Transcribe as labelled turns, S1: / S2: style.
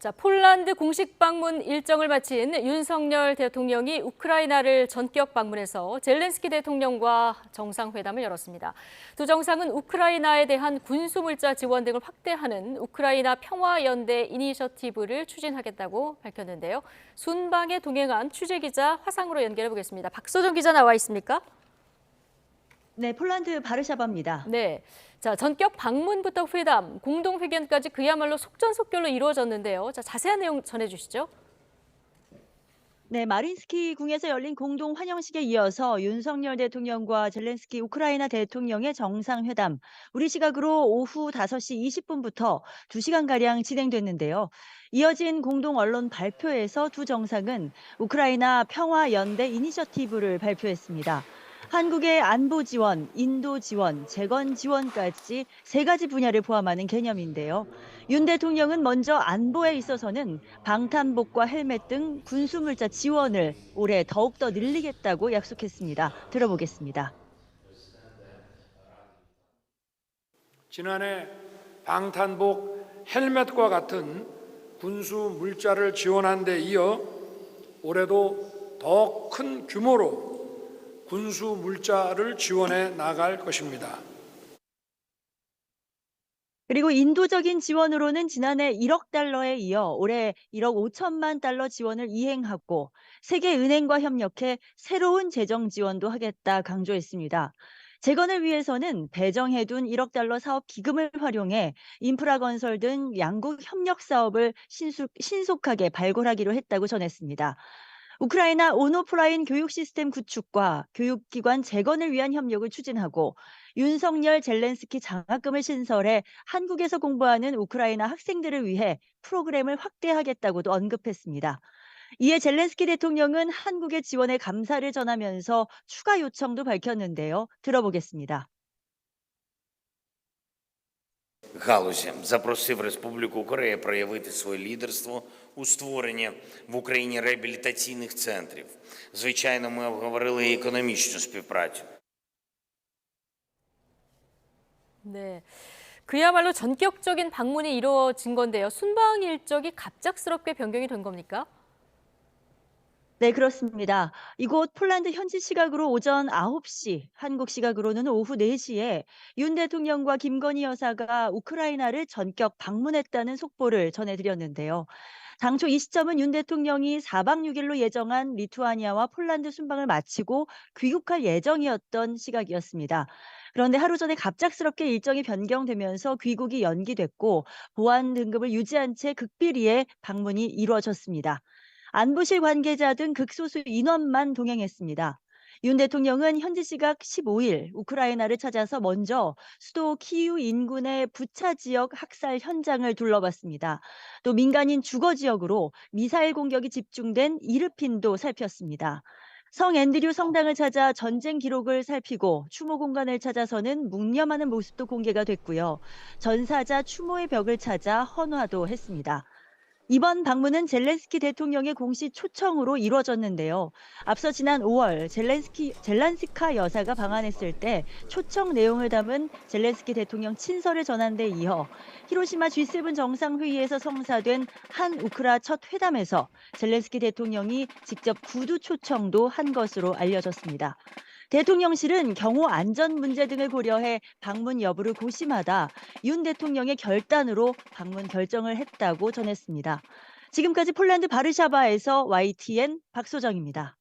S1: 자, 폴란드 공식 방문 일정을 마친 윤석열 대통령이 우크라이나를 전격 방문해서 젤렌스키 대통령과 정상회담을 열었습니다. 두 정상은 우크라이나에 대한 군수물자 지원 등을 확대하는 우크라이나 평화연대 이니셔티브를 추진하겠다고 밝혔는데요. 순방에 동행한 취재기자 화상으로 연결해 보겠습니다. 박소정 기자 나와 있습니까?
S2: 네, 폴란드 바르샤바입니다.
S1: 네. 자, 전격 방문부터 회담, 공동회견까지 그야말로 속전속결로 이루어졌는데요. 자, 자세한 내용 전해주시죠.
S2: 네, 마린스키 궁에서 열린 공동 환영식에 이어서 윤석열 대통령과 젤렌스키 우크라이나 대통령의 정상회담, 우리 시각으로 오후 5시 20분부터 2시간가량 진행됐는데요. 이어진 공동 언론 발표에서 두 정상은 우크라이나 평화연대 이니셔티브를 발표했습니다. 한국의 안보 지원, 인도 지원, 재건 지원까지 세 가지 분야를 포함하는 개념인데요. 윤 대통령은 먼저 안보에 있어서는 방탄복과 헬멧 등 군수물자 지원을 올해 더욱더 늘리겠다고 약속했습니다. 들어보겠습니다.
S3: 지난해 방탄복 헬멧과 같은 군수 물자를 지원한 데 이어 올해도 더 큰 규모로 군수 물자를 지원해 나갈 것입니다.
S2: 그리고 인도적인 지원으로는 지난해 1억 달러에 이어 올해 1억 5천만 달러 지원을 이행하고 세계은행과 협력해 새로운 재정 지원도 하겠다 강조했습니다. 재건을 위해서는 배정해둔 1억 달러 사업 기금을 활용해 인프라 건설 등 양국 협력 사업을 신속하게 발굴하기로 했다고 전했습니다. 우크라이나 온오프라인 교육 시스템 구축과 교육기관 재건을 위한 협력을 추진하고 윤석열 젤렌스키 장학금을 신설해 한국에서 공부하는 우크라이나 학생들을 위해 프로그램을 확대하겠다고도 언급했습니다. 이에 젤렌스키 대통령은 한국의 지원에 감사를 전하면서 추가 요청도 밝혔는데요. 들어보겠습니다.
S4: Галузі запросив Республіку Корея проявити своє лідерство у створенні в Україні реабілітаційних центрів. Звичайно, ми обговорили і економічну співпрацю.
S1: 네. 그야말로 전격적인 방문이 이루어진 건데요. 순방 일정이 갑작스럽게 변경이 된 겁니까?
S2: 네, 그렇습니다. 이곳 폴란드 현지 시각으로 오전 9시, 한국 시각으로는 오후 4시에 윤 대통령과 김건희 여사가 우크라이나를 전격 방문했다는 속보를 전해드렸는데요. 당초 이 시점은 윤 대통령이 4박 6일로 예정한 리투아니아와 폴란드 순방을 마치고 귀국할 예정이었던 시각이었습니다. 그런데 하루 전에 갑작스럽게 일정이 변경되면서 귀국이 연기됐고 보안 등급을 유지한 채 극비리에 방문이 이루어졌습니다. 안보실 관계자 등 극소수 인원만 동행했습니다. 윤 대통령은 현지 시각 15일 우크라이나를 찾아서 먼저 수도 키이우 인근의 부차 지역 학살 현장을 둘러봤습니다. 또 민간인 주거 지역으로 미사일 공격이 집중된 이르핀도 살폈습니다. 성 앤드류 성당을 찾아 전쟁 기록을 살피고 추모 공간을 찾아서는 묵념하는 모습도 공개가 됐고요. 전사자 추모의 벽을 찾아 헌화도 했습니다. 이번 방문은 젤렌스키 대통령의 공식 초청으로 이루어졌는데요. 앞서 지난 5월 젤란스카 여사가 방한했을 때 초청 내용을 담은 젤렌스키 대통령 친서를 전한 데 이어 히로시마 G7 정상회의에서 성사된 한 우크라 첫 회담에서 젤렌스키 대통령이 직접 구두 초청도 한 것으로 알려졌습니다. 대통령실은 경호 안전 문제 등을 고려해 방문 여부를 고심하다 윤 대통령의 결단으로 방문 결정을 했다고 전했습니다. 지금까지 폴란드 바르샤바에서 YTN 박소정입니다.